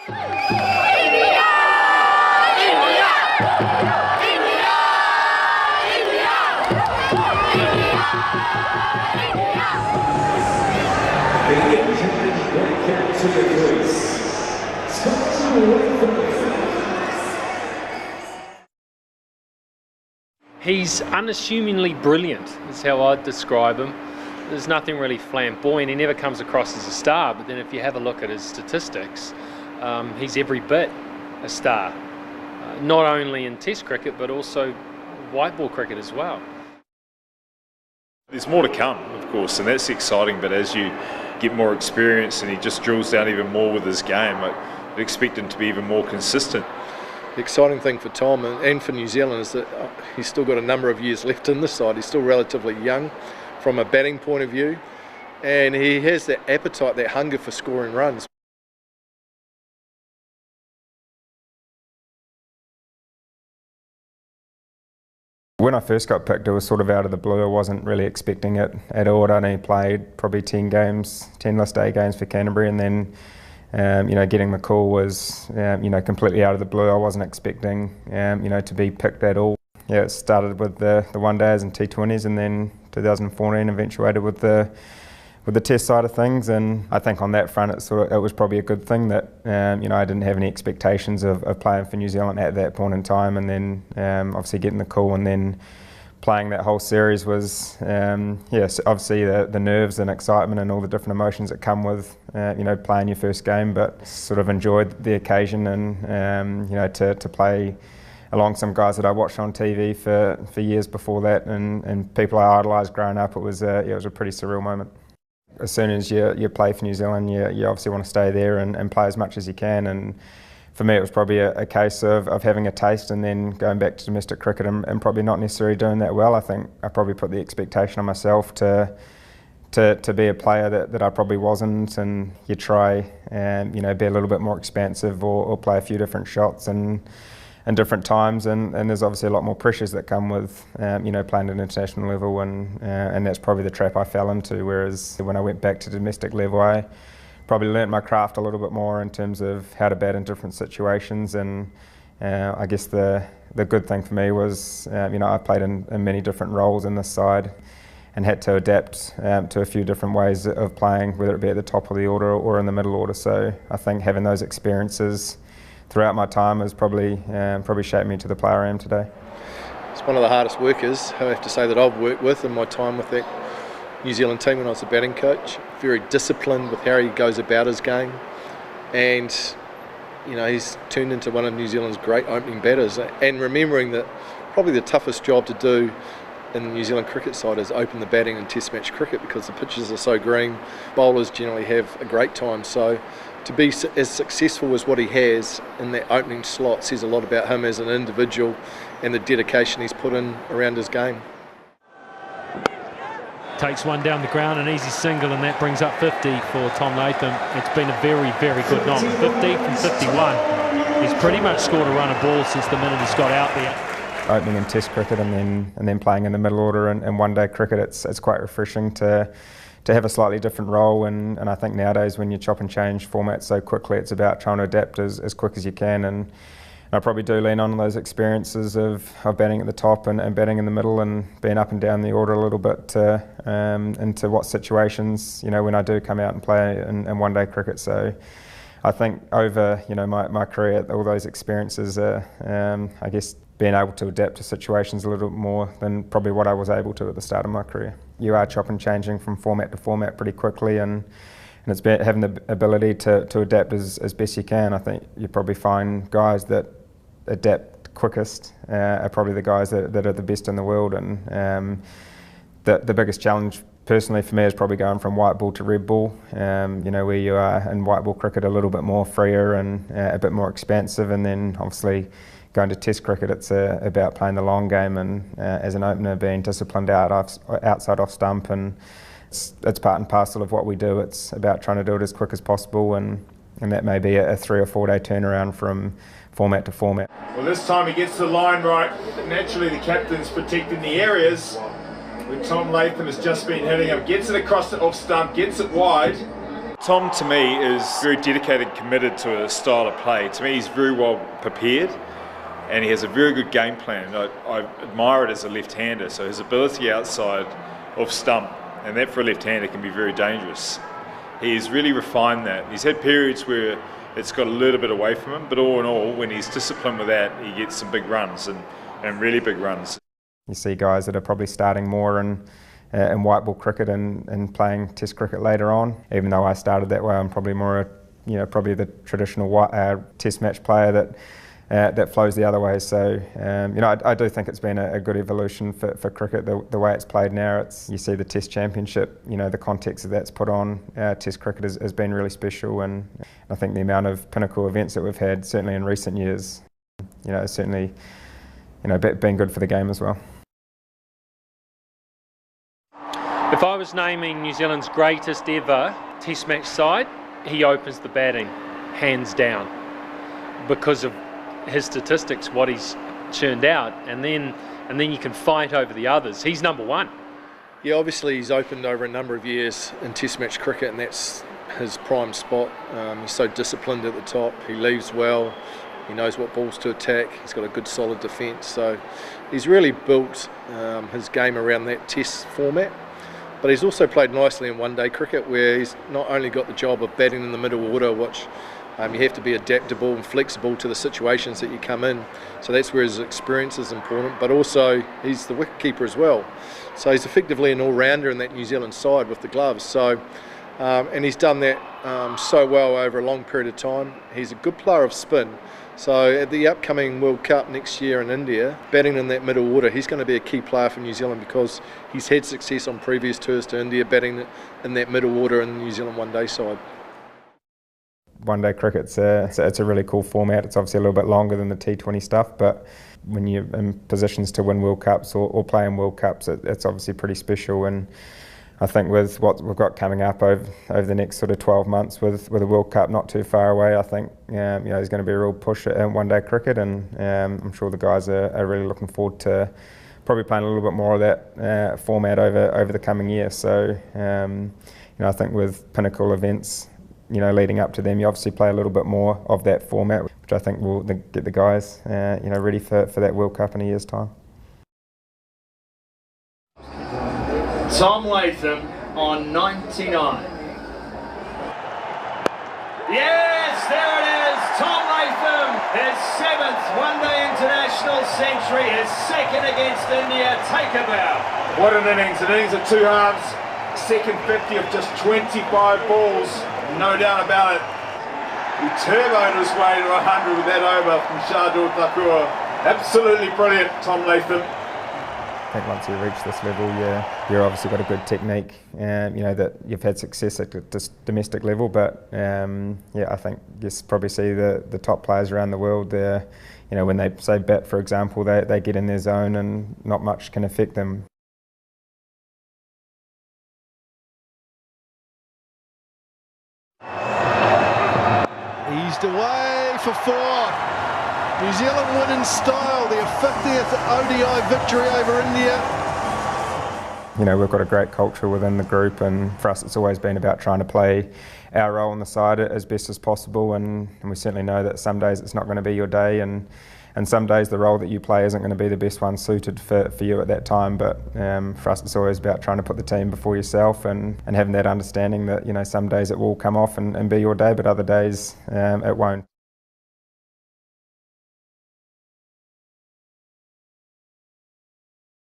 He's unassumingly brilliant, is how I'd describe him. There's nothing really flamboyant. He never comes across as a star, but then if you have a look at his statistics, he's every bit a star. Not only in Test cricket, but also white ball cricket as well. There's more to come, of course, and that's the exciting bit. As you get more experience and he just drills down even more with his game, I'd expect him to be even more consistent. The exciting thing for Tom and for New Zealand is that he's still got a number of years left in this side. He's still relatively young from a batting point of view, and he has that appetite, that hunger for scoring runs. When I first got picked, it was sort of out of the blue. I wasn't really expecting it at all. I'd only played probably 10 list A games for Canterbury, and then getting the call was completely out of the blue. I wasn't expecting to be picked at all. Yeah, it started with the one days and T20s, and then 2014 eventuated with the Test side of things. And I think on that front, it was probably a good thing that I didn't have any expectations of playing for New Zealand at that point in time, and then obviously getting the call and then playing that whole series was obviously the nerves and excitement and all the different emotions that come with playing your first game, but sort of enjoyed the occasion and to play along some guys that I watched on TV for years before that, and people I idolised growing up. It was a pretty surreal moment. As soon as you play for New Zealand, you obviously want to stay there and play as much as you can. And for me, it was probably a case of having a taste and then going back to domestic cricket and probably not necessarily doing that well. I think I probably put the expectation on myself to be a player that I probably wasn't, and you try and be a little bit more expansive or play a few different shots and different times, and there's obviously a lot more pressures that come with playing at an international level, and that's probably the trap I fell into. Whereas when I went back to domestic level, I probably learnt my craft a little bit more in terms of how to bat in different situations, and I guess the good thing for me was I played in many different roles in this side and had to adapt to a few different ways of playing, whether it be at the top of the order or in the middle order. So I think having those experiences throughout my time has probably shaped me to the player I am today. It's one of the hardest workers, I have to say, that I've worked with in my time with that New Zealand team when I was a batting coach. Very disciplined with how he goes about his game, and he's turned into one of New Zealand's great opening batters. And remembering that probably the toughest job to do in the New Zealand cricket side is open the batting in Test match cricket, because the pitches are so green. Bowlers generally have a great time, so to be as successful as what he has in that opening slot says a lot about him as an individual and the dedication he's put in around his game. Takes one down the ground, an easy single, and that brings up 50 for Tom Latham. It's been a very, very good knock. 50 from 51. He's pretty much scored a run of ball since the minute he's got out there. Opening in Test cricket and then playing in the middle order and one day cricket, it's quite refreshing to have a slightly different role, and I think nowadays when you chop and change formats so quickly, it's about trying to adapt as quick as you can, and I probably do lean on those experiences of batting at the top and batting in the middle and being up and down the order a little bit into what situations when I do come out and play in one day cricket. So I think over my career, all those experiences are I guess being able to adapt to situations a little bit more than probably what I was able to at the start of my career. You are chopping changing from format to format pretty quickly, and it's about having the ability to adapt as best you can. I think you probably find guys that adapt quickest are probably the guys that are the best in the world, and the biggest challenge personally for me is probably going from white ball to red ball, where you are in white ball cricket a little bit more freer and a bit more expansive, and then obviously going to Test cricket, it's about playing the long game, and as an opener being disciplined outside off stump, and it's part and parcel of what we do. It's about trying to do it as quick as possible, and that may be a 3 or 4 day turnaround from format to format. Well, this time he gets the line right. Naturally the captain's protecting the areas when Tom Latham has just been hitting him. Gets it across the off stump, gets it wide. Tom, to me, is very dedicated, committed to a style of play. To me, he's very well prepared and he has a very good game plan. I admire it as a left-hander, so his ability outside of stump, and that for a left-hander can be very dangerous. He's really refined that. He's had periods where it's got a little bit away from him, but all in all, when he's disciplined with that, he gets some big runs and really big runs. You see guys that are probably starting more in white ball cricket and playing Test cricket later on. Even though I started that way, I'm probably more, probably the traditional Test match player that flows the other way. So, I do think it's been a good evolution for cricket, the way it's played now. You see the Test Championship, the context that that's put on Test cricket has been really special, and I think the amount of pinnacle events that we've had, certainly in recent years, has certainly, been good for the game as well. If I was naming New Zealand's greatest ever Test match side, he opens the batting, hands down, because of his statistics, what he's churned out, and then you can fight over the others. He's number one. Yeah, obviously he's opened over a number of years in Test match cricket, and that's his prime spot. He's so disciplined at the top. He leaves well. He knows what balls to attack. He's got a good solid defence. So he's really built his game around that Test format. But he's also played nicely in one-day cricket, where he's not only got the job of batting in the middle order, which you have to be adaptable and flexible to the situations that you come in. So that's where his experience is important, but also he's the wicketkeeper as well. So he's effectively an all-rounder in that New Zealand side with the gloves. So, and he's done that so well over a long period of time. He's a good player of spin. So at the upcoming World Cup next year in India, batting in that middle order, he's going to be a key player for New Zealand because he's had success on previous tours to India batting in that middle order in the New Zealand one-day side. One-day cricket's it's a really cool format. It's obviously a little bit longer than the T20 stuff, but when you're in positions to win World Cups or play in World Cups, it's obviously pretty special. And I think with what we've got coming up over the next sort of 12 months with a World Cup not too far away, I think there's going to be a real push at one-day cricket, and I'm sure the guys are really looking forward to probably playing a little bit more of that format over the coming year. So I think with pinnacle events, leading up to them, you obviously play a little bit more of that format, which I think will get the guys ready for that World Cup in a year's time. Tom Latham on 99. Yes, there it is, Tom Latham, his 7th one-day international century, his 2nd against India. Take a bow. What an innings of two halves, second 50 of just 25 balls, no doubt about it. He turboed his way to 100 with that over from Shardul Thakur. Absolutely brilliant, Tom Latham. I think once you reach this level, you've obviously got a good technique, that you've had success at this domestic level. But I think you probably see the top players around the world. When they say bat, for example, they get in their zone and not much can affect them. Eased away for 4. New Zealand win in style, their 50th ODI victory over India. We've got a great culture within the group, and for us it's always been about trying to play our role on the side as best as possible, and we certainly know that some days it's not going to be your day, and some days the role that you play isn't going to be the best one suited for you at that time. But for us it's always about trying to put the team before yourself, and having that understanding that some days it will come off and be your day, but other days it won't.